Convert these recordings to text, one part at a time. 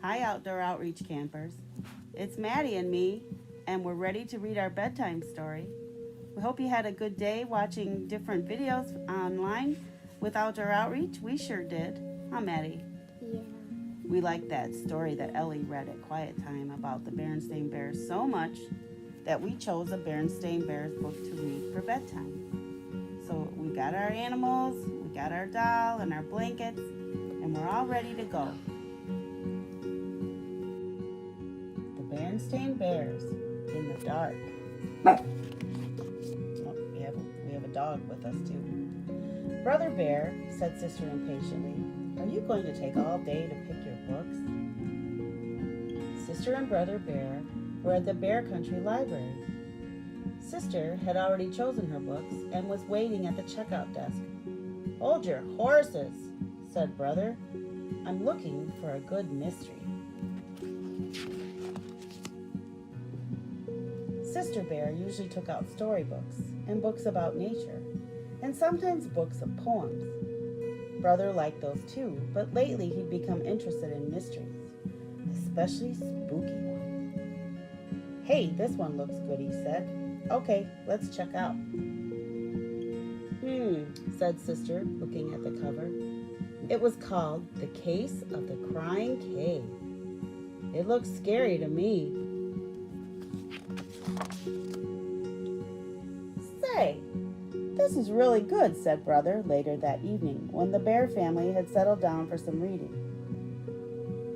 Hi, Outdoor Outreach campers. It's Maddie and me, and we're ready to read our bedtime story. We hope you had a good day watching different videos online with Outdoor Outreach. We sure did. Huh, Maddie? Yeah. We liked that story that Ellie read at Quiet Time about the Berenstain Bears so much that we chose a Berenstain Bears book to read for bedtime. So we got our animals, we got our doll and our blankets, and we're all ready to go. The Berenstain Bears in the dark. Oh, we have a dog with us too. Brother Bear, said Sister impatiently, are you going to take all day to pick your books? Sister and Brother Bear were at the Bear Country Library. Sister had already chosen her books and was waiting at the checkout desk. Hold your horses, said Brother. I'm looking for a good mystery. Sister Bear usually took out storybooks and books about nature, and sometimes books of poems. Brother liked those too, but lately he'd become interested in mysteries, especially spooky ones. Hey, this one looks good, he said. Okay, let's check out. Said Sister, looking at the cover. It was called The Case of the Crying Cave. It looks scary to me. Say, this is really good, said Brother later that evening when the Bear family had settled down for some reading.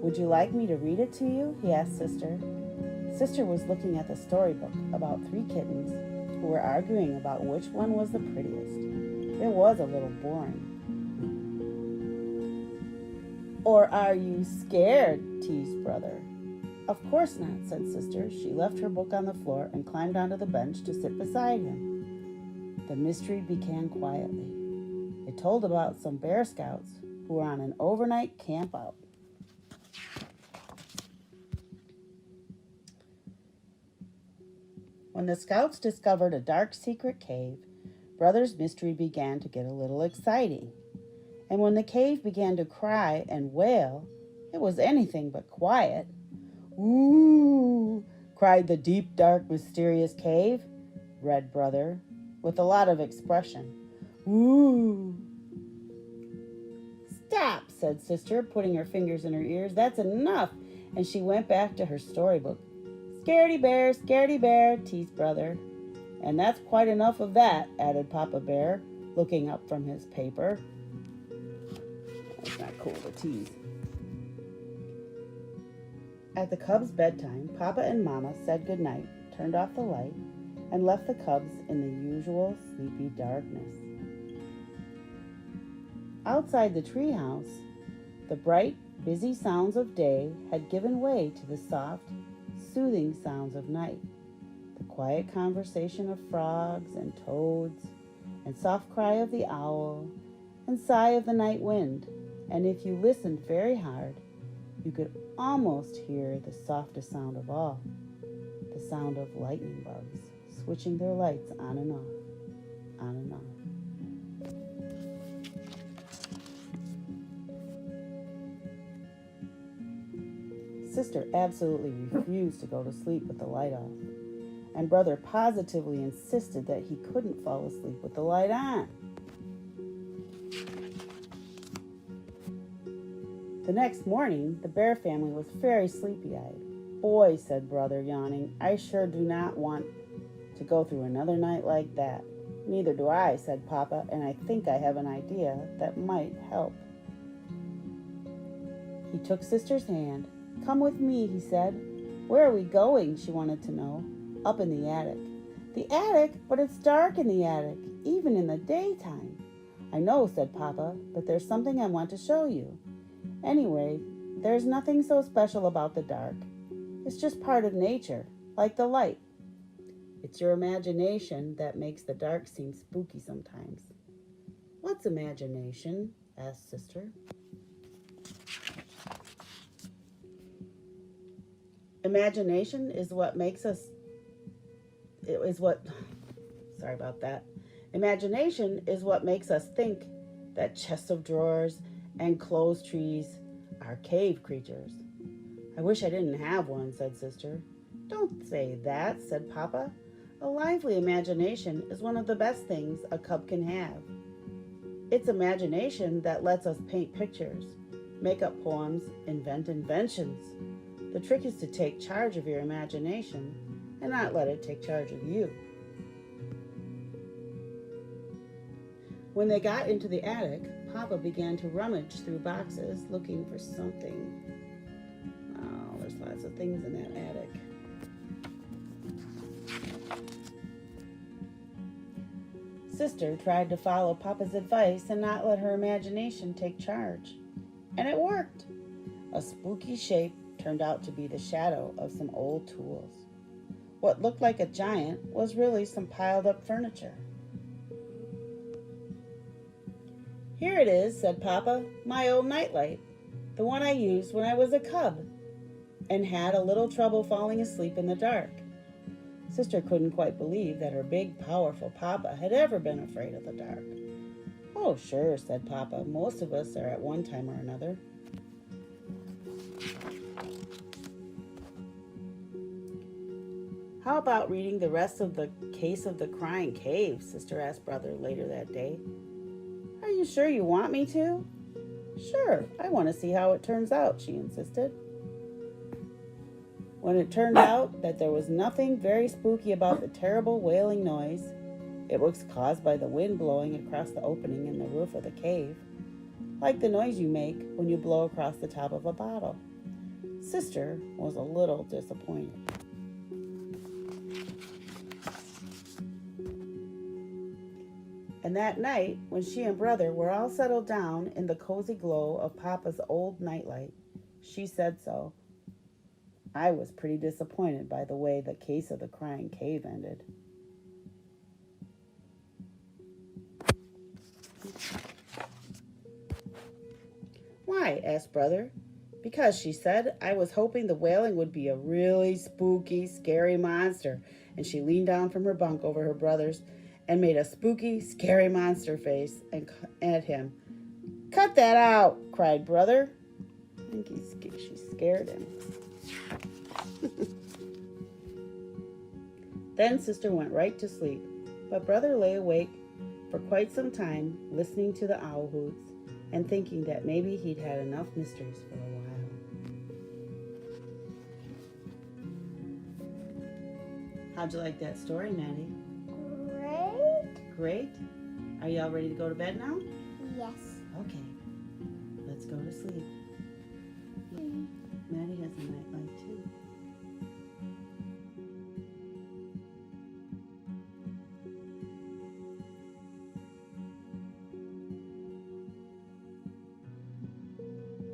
Would you like me to read it to you? He asked Sister. Sister was looking at the storybook about 3 kittens who were arguing about which one was the prettiest. It was a little boring. Or are you scared? Teased Brother. Of course not, said Sister. She left her book on the floor and climbed onto the bench to sit beside him. The mystery began quietly. It told about some Bear Scouts who were on an overnight camp out. When the Scouts discovered a dark secret cave, Brother's mystery began to get a little exciting. And when the cave began to cry and wail, it was anything but quiet. Ooh, cried the deep, dark, mysterious cave, read Brother, with a lot of expression. Ooh. Stop, said Sister, putting her fingers in her ears. That's enough. And she went back to her storybook. Scaredy bear, teased Brother. And that's quite enough of that, added Papa Bear, looking up from his paper. That's not cool to tease. At the cubs' bedtime, Papa and Mama said goodnight, turned off the light, and left the cubs in the usual sleepy darkness. Outside the treehouse, the bright, busy sounds of day had given way to the soft, soothing sounds of night. The quiet conversation of frogs and toads, and soft cry of the owl, and sigh of the night wind. And if you listened very hard, you could almost hear the softest sound of all, the sound of lightning bugs switching their lights on and off, on and off. Sister absolutely refused to go to sleep with the light off, and Brother positively insisted that he couldn't fall asleep with the light on. The next morning, the Bear family was very sleepy-eyed. Boy, said Brother, yawning, I sure do not want to go through another night like that. Neither do I, said Papa, and I think I have an idea that might help. He took Sister's hand. Come with me, he said. Where are we going? She wanted to know. Up in the attic. The attic? But it's dark in the attic, even in the daytime. I know, said Papa, but there's something I want to show you. Anyway, there's nothing so special about the dark. It's just part of nature, like the light. It's your imagination that makes the dark seem spooky sometimes. What's imagination? Asked Sister. Imagination is what makes us, sorry about that. Imagination is what makes us think that chests of drawers and closed trees are cave creatures. I wish I didn't have one, said Sister. Don't say that, said Papa. A lively imagination is one of the best things a cub can have. It's imagination that lets us paint pictures, make up poems, invent inventions. The trick is to take charge of your imagination and not let it take charge of you. When they got into the attic, Papa began to rummage through boxes looking for something. Oh, there's lots of things in that attic. Sister tried to follow Papa's advice and not let her imagination take charge. And it worked. A spooky shape turned out to be the shadow of some old tools. What looked like a giant was really some piled up furniture. Here it is, said Papa, my old nightlight, the one I used when I was a cub and had a little trouble falling asleep in the dark. Sister couldn't quite believe that her big, powerful Papa had ever been afraid of the dark. Oh, sure, said Papa. Most of us are at one time or another. How about reading the rest of the Case of the Crying Cave? Sister asked Brother later that day. Are you sure you want me to? Sure, I want to see how it turns out, she insisted. When it turned out that there was nothing very spooky about the terrible wailing noise, it was caused by the wind blowing across the opening in the roof of the cave, like the noise you make when you blow across the top of a bottle. Sister was a little disappointed. And that night, when she and Brother were all settled down in the cozy glow of Papa's old nightlight, she said so. I was pretty disappointed by the way the Case of the Crying Cave ended. Why? Asked Brother. Because, she said, I was hoping the wailing would be a really spooky, scary monster, and she leaned down from her bunk over her brother's and made a spooky, scary monster face at him. Cut that out, cried Brother. I think she scared him. Then Sister went right to sleep, but Brother lay awake for quite some time, listening to the owl hoots and thinking that maybe he'd had enough mysteries for a while. How'd you like that story, Maddie? Great. Are y'all ready to go to bed now? Yes. Okay. Let's go to sleep.